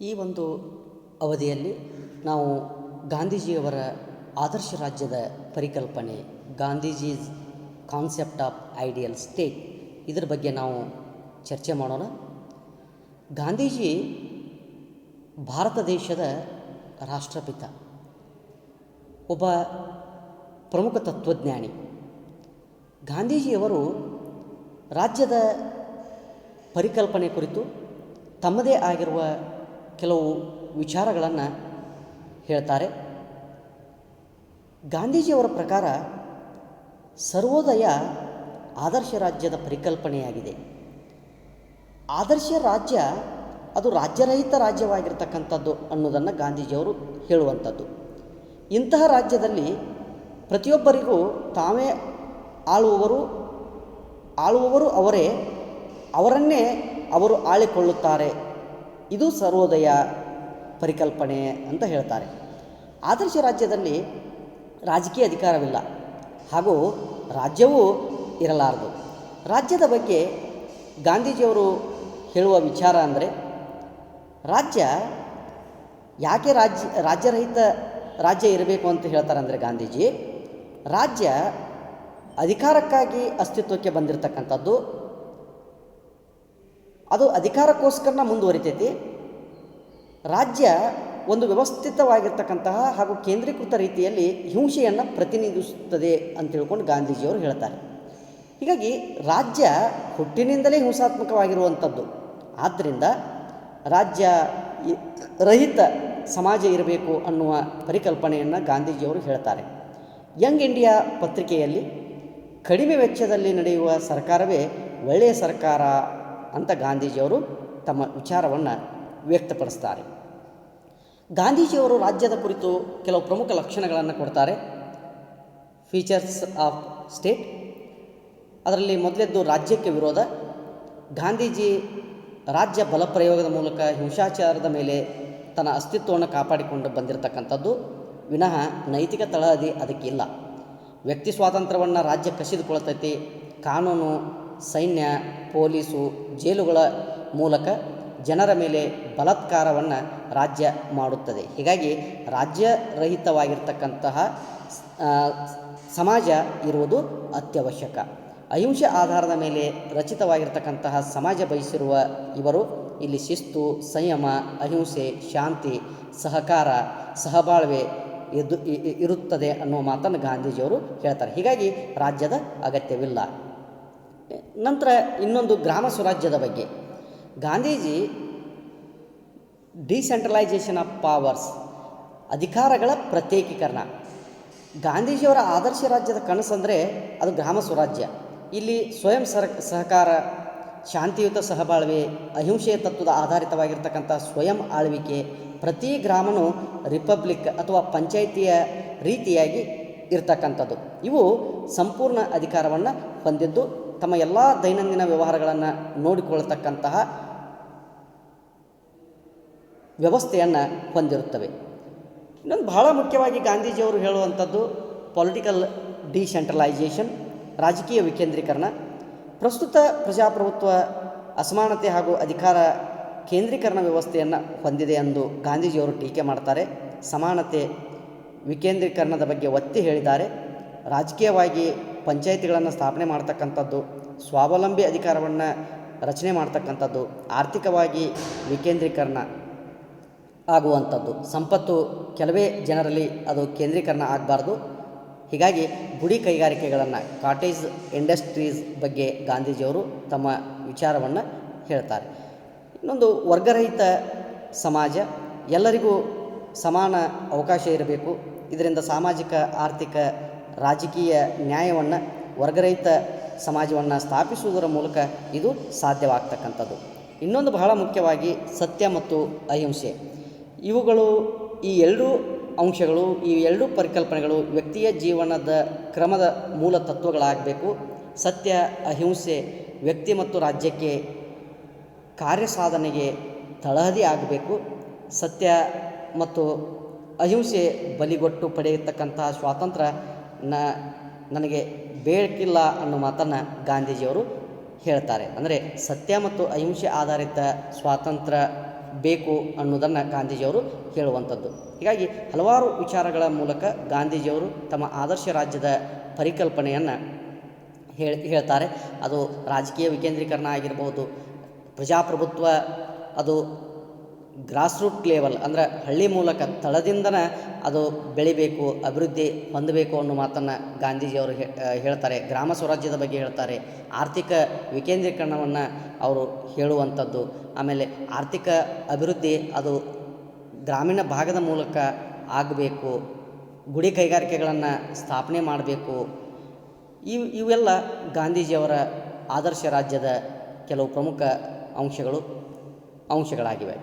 ಈ ಒಂದು ಅವಧಿಯಲ್ಲಿ ನಾವು ಗಾಂಧೀಜಿಯವರ ಆದರ್ಶ ರಾಜ್ಯದ ಪರಿಕಲ್ಪನೆ, Gandhiji's concept of ideal state, ಇದರ ಬಗ್ಗೆ ನಾವು ಚರ್ಚೆ ಮಾಡೋಣ. ಗಾಂಧೀಜಿ ಭಾರತ ದೇಶದ ರಾಷ್ಟ್ರಪಿತ, ಒಬ್ಬ ಪ್ರಮುಖ ತತ್ವಜ್ಞಾನಿ. ಗಾಂಧೀಜಿಯವರು ರಾಜ್ಯದ ಪರಿಕಲ್ಪನೆ ಕುರಿತು ತಮ್ಮದೇ ಆಗಿರುವ ಕೆಲವು ವಿಚಾರಗಳನ್ನು ಹೇಳ್ತಾರೆ. ಗಾಂಧೀಜಿಯವರ ಪ್ರಕಾರ ಸರ್ವೋದಯ ಆದರ್ಶ ರಾಜ್ಯದ ಪರಿಕಲ್ಪನೆಯಾಗಿದೆ. ಆದರ್ಶ ರಾಜ್ಯ ಅದು ರಾಜ್ಯರಹಿತ ರಾಜ್ಯವಾಗಿರ್ತಕ್ಕಂಥದ್ದು ಅನ್ನೋದನ್ನು ಗಾಂಧೀಜಿಯವರು ಹೇಳುವಂಥದ್ದು. ಇಂತಹ ರಾಜ್ಯದಲ್ಲಿ ಪ್ರತಿಯೊಬ್ಬರಿಗೂ ತಾವೇ ಆಳುವವರು ಅವರೇ, ಅವರನ್ನೇ ಅವರು ಆಳಿಕೊಳ್ಳುತ್ತಾರೆ. ಇದು ಸರ್ವೋದಯ ಪರಿಕಲ್ಪನೆ ಅಂತ ಹೇಳ್ತಾರೆ. ಆದರ್ಶ ರಾಜ್ಯದಲ್ಲಿ ರಾಜಕೀಯ ಅಧಿಕಾರವಿಲ್ಲ ಹಾಗೂ ರಾಜ್ಯವೂ ಇರಲಾರದು. ರಾಜ್ಯದ ಬಗ್ಗೆ ಗಾಂಧೀಜಿಯವರು ಹೇಳುವ ವಿಚಾರ ಅಂದರೆ, ರಾಜ್ಯ ಯಾಕೆ ರಾಜ್ಯರಹಿತ ರಾಜ್ಯ ಇರಬೇಕು ಅಂತ ಹೇಳ್ತಾರೆ ಅಂದರೆ, ಗಾಂಧೀಜಿ ರಾಜ್ಯ ಅಧಿಕಾರಕ್ಕಾಗಿ ಅಸ್ತಿತ್ವಕ್ಕೆ ಬಂದಿರತಕ್ಕಂಥದ್ದು, ಅದು ಅಧಿಕಾರಕ್ಕೋಸ್ಕರ ಮುಂದುವರಿತೈತಿ. ರಾಜ್ಯ ಒಂದು ವ್ಯವಸ್ಥಿತವಾಗಿರ್ತಕ್ಕಂತಹ ಹಾಗೂ ಕೇಂದ್ರೀಕೃತ ರೀತಿಯಲ್ಲಿ ಹಿಂಸೆಯನ್ನು ಪ್ರತಿನಿಧಿಸುತ್ತದೆ ಅಂತ ತಿಳ್ಕೊಂಡು ಗಾಂಧೀಜಿಯವರು ಹೇಳ್ತಾರೆ. ಹೀಗಾಗಿ ರಾಜ್ಯ ಹುಟ್ಟಿನಿಂದಲೇ ಹಿಂಸಾತ್ಮಕವಾಗಿರುವಂಥದ್ದು. ಆದ್ದರಿಂದ ರಾಜ್ಯ ರಹಿತ ಸಮಾಜ ಇರಬೇಕು ಅನ್ನುವ ಪರಿಕಲ್ಪನೆಯನ್ನು ಗಾಂಧೀಜಿಯವರು ಹೇಳ್ತಾರೆ. ಯಂಗ್ ಇಂಡಿಯಾ ಪತ್ರಿಕೆಯಲ್ಲಿ ಕಡಿಮೆ ವೆಚ್ಚದಲ್ಲಿ ನಡೆಯುವ ಸರ್ಕಾರವೇ ಒಳ್ಳೆಯ ಸರ್ಕಾರ ಅಂತ ಗಾಂಧೀಜಿಯವರು ತಮ್ಮ ವಿಚಾರವನ್ನು ವ್ಯಕ್ತಪಡಿಸ್ತಾರೆ. ಗಾಂಧೀಜಿಯವರು ರಾಜ್ಯದ ಕುರಿತು ಕೆಲವು ಪ್ರಮುಖ ಲಕ್ಷಣಗಳನ್ನು ಕೊಡ್ತಾರೆ. ಫೀಚರ್ಸ್ ಆಫ್ ಸ್ಟೇಟ್, ಅದರಲ್ಲಿ ಮೊದಲೆದ್ದು ರಾಜ್ಯಕ್ಕೆ ವಿರೋಧ. ಗಾಂಧೀಜಿ ರಾಜ್ಯ ಬಲಪ್ರಯೋಗದ ಮೂಲಕ ಹಿಂಸಾಚಾರದ ಮೇಲೆ ತನ್ನ ಅಸ್ತಿತ್ವವನ್ನು ಕಾಪಾಡಿಕೊಂಡು ಬಂದಿರತಕ್ಕಂಥದ್ದು ವಿನಃ ನೈತಿಕ ತಳಹದಿ ಅದಕ್ಕಿಲ್ಲ. ವ್ಯಕ್ತಿ ಸ್ವಾತಂತ್ರ್ಯವನ್ನು ರಾಜ್ಯ ಕಸಿದುಕೊಳ್ತೈತಿ. ಕಾನೂನು, ಸೈನ್ಯ, ಪೊಲೀಸು, ಜೈಲುಗಳ ಮೂಲಕ ಜನರ ಮೇಲೆ ಬಲಾತ್ಕಾರವನ್ನು ರಾಜ್ಯ ಮಾಡುತ್ತದೆ. ಹೀಗಾಗಿ ರಾಜ್ಯರಹಿತವಾಗಿರ್ತಕ್ಕಂತಹ ಸಮಾಜ ಇರುವುದು ಅತ್ಯವಶ್ಯಕ. ಅಹಿಂಸೆ ಆಧಾರದ ಮೇಲೆ ರಚಿತವಾಗಿರ್ತಕ್ಕಂತಹ ಸಮಾಜ ಬಯಸಿರುವ ಇವರು ಇಲ್ಲಿ ಶಿಸ್ತು, ಸಂಯಮ, ಅಹಿಂಸೆ, ಶಾಂತಿ, ಸಹಕಾರ, ಸಹಬಾಳ್ವೆ ಇರುತ್ತದೆ ಅನ್ನುವ ಮಾತನ್ನು ಗಾಂಧೀಜಿಯವರು ಹೇಳ್ತಾರೆ. ಹೀಗಾಗಿ ರಾಜ್ಯದ ಅಗತ್ಯವಿಲ್ಲ. ನಂತರ ಇನ್ನೊಂದು ಗ್ರಾಮ ಸ್ವರಾಜ್ಯದ ಬಗ್ಗೆ. ಗಾಂಧೀಜಿ ಡಿಸೆಂಟ್ರಲೈಸೇಷನ್ ಆಫ್ ಪವರ್ಸ್, ಅಧಿಕಾರಗಳ ಪ್ರತ್ಯೇಕೀಕರಣ. ಗಾಂಧೀಜಿಯವರ ಆದರ್ಶ ರಾಜ್ಯದ ಕನಸಂದರೆ ಅದು ಗ್ರಾಮ ಸ್ವರಾಜ್ಯ. ಇಲ್ಲಿ ಸ್ವಯಂ ಸಹಕಾರ, ಶಾಂತಿಯುತ ಸಹಬಾಳ್ವೆ, ಅಹಿಂಸೆಯ ತತ್ವದ ಆಧಾರಿತವಾಗಿರ್ತಕ್ಕಂಥ ಸ್ವಯಂ ಆಳ್ವಿಕೆ, ಪ್ರತಿ ಗ್ರಾಮನೂ ರಿಪಬ್ಲಿಕ್ ಅಥವಾ ಪಂಚಾಯಿತಿಯ ರೀತಿಯಾಗಿ ಇರ್ತಕ್ಕಂಥದ್ದು. ಇವು ಸಂಪೂರ್ಣ ಅಧಿಕಾರವನ್ನು ಹೊಂದಿದ್ದು ತಮ್ಮ ಎಲ್ಲ ದೈನಂದಿನ ವ್ಯವಹಾರಗಳನ್ನು ನೋಡಿಕೊಳ್ಳತಕ್ಕಂತಹ ವ್ಯವಸ್ಥೆಯನ್ನು ಹೊಂದಿರುತ್ತವೆ. ಇನ್ನೊಂದು ಬಹಳ ಮುಖ್ಯವಾಗಿ ಗಾಂಧೀಜಿಯವರು ಹೇಳುವಂಥದ್ದು ಪೊಲಿಟಿಕಲ್ ಡಿಸೆಂಟ್ರಲೈಸೇಷನ್, ರಾಜಕೀಯ ವಿಕೇಂದ್ರೀಕರಣ. ಪ್ರಸ್ತುತ ಪ್ರಜಾಪ್ರಭುತ್ವ ಅಸಮಾನತೆ ಹಾಗೂ ಅಧಿಕಾರ ಕೇಂದ್ರೀಕರಣ ವ್ಯವಸ್ಥೆಯನ್ನು ಹೊಂದಿದೆ ಎಂದು ಗಾಂಧೀಜಿಯವರು ಟೀಕೆ ಮಾಡ್ತಾರೆ. ಸಮಾನತೆ, ವಿಕೇಂದ್ರೀಕರಣದ ಬಗ್ಗೆ ಒತ್ತಿ ಹೇಳಿದ್ದಾರೆ. ರಾಜಕೀಯವಾಗಿ ಪಂಚಾಯಿತಿಗಳನ್ನು ಸ್ಥಾಪನೆ ಮಾಡ್ತಕ್ಕಂಥದ್ದು, ಸ್ವಾವಲಂಬಿ ಅಧಿಕಾರವನ್ನು ರಚನೆ ಮಾಡ್ತಕ್ಕಂಥದ್ದು, ಆರ್ಥಿಕವಾಗಿ ವಿಕೇಂದ್ರೀಕರಣ ಆಗುವಂಥದ್ದು, ಸಂಪತ್ತು ಕೆಲವೇ ಜನರಲ್ಲಿ ಅದು ಕೇಂದ್ರೀಕರಣ ಆಗಬಾರ್ದು. ಹೀಗಾಗಿ ಗುಡಿ ಕೈಗಾರಿಕೆಗಳನ್ನು, ಕಾಟೇಜ್ ಇಂಡಸ್ಟ್ರೀಸ್ ಬಗ್ಗೆ ಗಾಂಧೀಜಿಯವರು ತಮ್ಮ ವಿಚಾರವನ್ನು ಹೇಳ್ತಾರೆ. ಇನ್ನೊಂದು ವರ್ಗರಹಿತ ಸಮಾಜ, ಎಲ್ಲರಿಗೂ ಸಮಾನ ಅವಕಾಶ ಇರಬೇಕು. ಇದರಿಂದ ಸಾಮಾಜಿಕ, ಆರ್ಥಿಕ, ರಾಜಕೀಯ ನ್ಯಾಯವನ್ನು, ವರ್ಗರಹಿತ ಸಮಾಜವನ್ನು ಸ್ಥಾಪಿಸುವುದರ ಮೂಲಕ ಇದು ಸಾಧ್ಯವಾಗ್ತಕ್ಕಂಥದ್ದು. ಇನ್ನೊಂದು ಬಹಳ ಮುಖ್ಯವಾಗಿ ಸತ್ಯ ಮತ್ತು ಅಹಿಂಸೆ. ಇವುಗಳು, ಈ ಎರಡೂ ಅಂಶಗಳು, ಈ ಎರಡೂ ಪರಿಕಲ್ಪನೆಗಳು ವ್ಯಕ್ತಿಯ ಜೀವನದ ಕ್ರಮದ ಮೂಲ ತತ್ವಗಳಾಗಬೇಕು. ಸತ್ಯ, ಅಹಿಂಸೆ ವ್ಯಕ್ತಿ ಮತ್ತು ರಾಜ್ಯಕ್ಕೆ ಕಾರ್ಯಸಾಧನೆಗೆ ತಳಹದಿ ಆಗಬೇಕು. ಸತ್ಯ ಮತ್ತು ಅಹಿಂಸೆ ಬಲಿಗೊಟ್ಟು ಪಡೆಯತಕ್ಕಂತಹ ಸ್ವಾತಂತ್ರ್ಯ ನನಗೆ ಬೇಕಿಲ್ಲ ಅನ್ನೋ ಮಾತನ್ನು ಗಾಂಧೀಜಿಯವರು ಹೇಳ್ತಾರೆ. ಅಂದರೆ ಸತ್ಯ ಮತ್ತು ಅಹಿಂಸೆ ಆಧಾರಿತ ಸ್ವಾತಂತ್ರ್ಯ ಬೇಕು ಅನ್ನೋದನ್ನು ಗಾಂಧೀಜಿಯವರು ಹೇಳುವಂಥದ್ದು. ಹೀಗಾಗಿ ಹಲವಾರು ವಿಚಾರಗಳ ಮೂಲಕ ಗಾಂಧೀಜಿಯವರು ತಮ್ಮ ಆದರ್ಶ ರಾಜ್ಯದ ಪರಿಕಲ್ಪನೆಯನ್ನು ಹೇಳ್ತಾರೆ. ಅದು ರಾಜಕೀಯ ವಿಕೇಂದ್ರೀಕರಣ ಆಗಿರ್ಬೋದು, ಪ್ರಜಾಪ್ರಭುತ್ವ, ಅದು ಗ್ರಾಸ್ ರೂಟ್ ಲೆವೆಲ್ ಅಂದರೆ ಹಳ್ಳಿ ಮೂಲಕ ತಳದಿಂದನೇ ಅದು ಬೆಳಿಬೇಕು, ಅಭಿವೃದ್ಧಿ ಹೊಂದಬೇಕು ಅನ್ನೋ ಮಾತನ್ನು ಗಾಂಧೀಜಿಯವರು ಹೇಳ್ತಾರೆ. ಗ್ರಾಮ ಸ್ವರಾಜ್ಯದ ಬಗ್ಗೆ ಹೇಳ್ತಾರೆ. ಆರ್ಥಿಕ ವಿಕೇಂದ್ರೀಕರಣವನ್ನು ಅವರು ಹೇಳುವಂಥದ್ದು. ಆಮೇಲೆ ಆರ್ಥಿಕ ಅಭಿವೃದ್ಧಿ ಅದು ಗ್ರಾಮೀಣ ಭಾಗದ ಮೂಲಕ ಆಗಬೇಕು, ಗುಡಿ ಕೈಗಾರಿಕೆಗಳನ್ನು ಸ್ಥಾಪನೆ ಮಾಡಬೇಕು. ಇವೆಲ್ಲ ಗಾಂಧೀಜಿಯವರ ಆದರ್ಶ ರಾಜ್ಯದ ಕೆಲವು ಪ್ರಮುಖ ಅಂಶಗಳಾಗಿವೆ.